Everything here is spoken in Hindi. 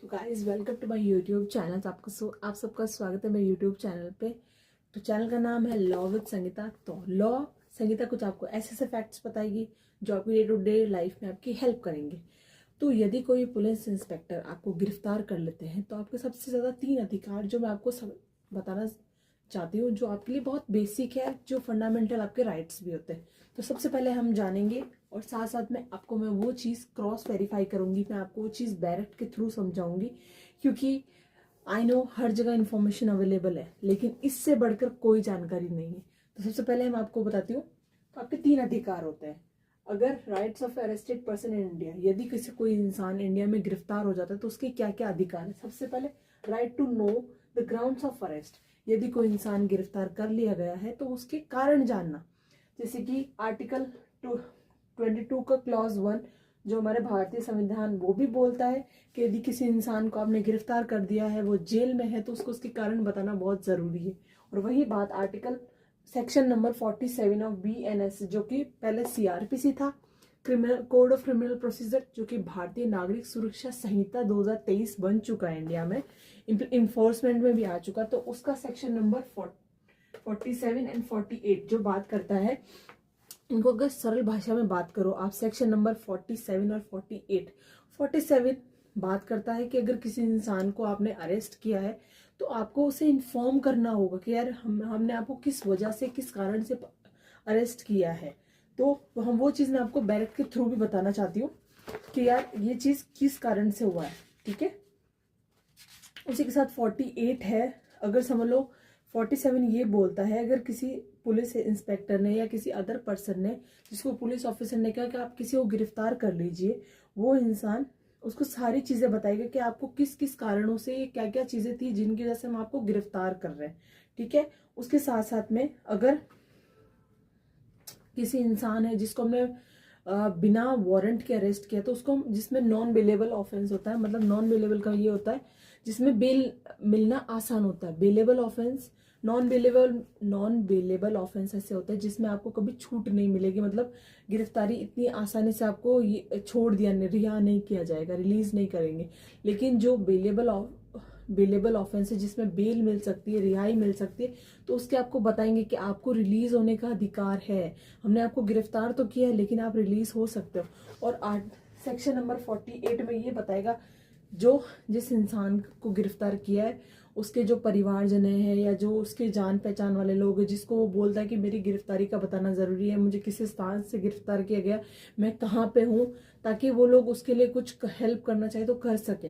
तो guys welcome to my YouTube channel. आप सबका स्वागत है मेरे यूट्यूब चैनल पे। तो चैनल का नाम है लॉ विद संगीता। तो लॉ संगीता कुछ आपको ऐसे ऐसे फैक्ट्स बताएगी जो आपकी डे टू डे लाइफ में आपकी हेल्प करेंगे। तो यदि कोई पुलिस इंस्पेक्टर आपको गिरफ्तार कर लेते हैं तो आपके सबसे ज़्यादा 3 अधिकार जो मैं आपको बताना चाहती हूँ, जो आपके लिए बहुत बेसिक है, जो फंडामेंटल आपके राइट्स भी होते हैं। तो सबसे पहले हम जानेंगे और साथ साथ में आपको मैं वो चीज़ क्रॉस वेरीफाई करूंगी, मैं आपको वो चीज़ डायरेक्ट के थ्रू समझाऊंगी, क्योंकि आई नो हर जगह इन्फॉर्मेशन अवेलेबल है लेकिन इससे बढ़कर कोई जानकारी नहीं है। तो सबसे पहले मैं आपको बताती हूँ। तो आपके 3 अधिकार होते हैं। अगर rights of arrested person in India, यदि किसी कोई इंसान इंडिया में गिरफ्तार हो जाता है तो उसके क्या क्या अधिकार है। सबसे पहले right to know the grounds of arrest. यदि कोई इंसान गिरफ्तार कर लिया गया है तो उसके कारण जानना, जैसे कि आर्टिकल 22 का क्लॉज 1 जो हमारे भारतीय संविधान वो भी बोलता है कि यदि किसी इंसान को आपने गिरफ्तार कर दिया है, वो जेल में है, तो उसको उसके कारण बताना बहुत जरूरी है। और वही बात article section number 47 of BNS जो कि पहले CRPC था, criminal code of criminal procedure, जो कि भारतीय नागरिक सुरक्षा संहिता 2023 बन चुका है, इंडिया में इन्फोर्समेंट में भी आ चुका। तो उसका सेक्शन नंबर 47 एंड 48 जो बात करता है, इनको अगर सरल भाषा में बात करो आप, सेक्शन नंबर 47 और 47 बात करता है कि अगर किसी इंसान को आपने अरेस्ट किया है तो आपको उसे इन्फॉर्म करना होगा कि यार हमने आपको किस वजह से, किस कारण से अरेस्ट किया है। तो हम वो चीज़ मैं आपको बैरक के थ्रू भी बताना चाहती हूँ कि यार ये चीज़ किस कारण से हुआ है। ठीक है, उसी के साथ 48 है, अगर समझ लो 47 ये बोलता है अगर किसी पुलिस इंस्पेक्टर ने या किसी अदर पर्सन ने, जिसको पुलिस ऑफिसर ने कहा कि आप किसी को गिरफ्तार कर लीजिए, वो इंसान उसको सारी चीजें बताएगा कि आपको किस किस कारणों से, ये क्या क्या चीजें थी जिनकी वजह से हम आपको गिरफ्तार कर रहे हैं। ठीक है, उसके साथ साथ में अगर किसी इंसान है जिसको हमने बिना वारंट के अरेस्ट किया तो उसको, जिसमें नॉन बेलेबल ऑफेंस होता है, मतलब नॉन बेलेबल का ये होता है जिसमें बेल मिलना आसान होता है। Bailable offence, non bailable offence ऐसे होता है जिसमें आपको कभी छूट नहीं मिलेगी, मतलब गिरफ्तारी इतनी आसानी से आपको ये छोड़ दिया नहीं, रिहा नहीं किया जाएगा, रिलीज नहीं करेंगे। लेकिन जो बेलेबल ऑफेंस है जिसमें बेल मिल सकती है, रिहाई मिल सकती है, तो उसके आपको बताएंगे कि आपको रिलीज होने का अधिकार है। हमने आपको गिरफ्तार तो किया है लेकिन आप रिलीज हो सकते हो। और सेक्शन नंबर 48 में ये बताएगा जो जिस इंसान को गिरफ्तार किया है उसके जो परिवारजन हैं या जो उसके जान पहचान वाले लोग हैं, जिसको वो बोलता है कि मेरी गिरफ्तारी का बताना जरूरी है, मुझे किस स्थान से गिरफ्तार किया गया, मैं कहाँ पे हूँ, ताकि वो लोग उसके लिए कुछ हेल्प करना चाहे तो कर सके।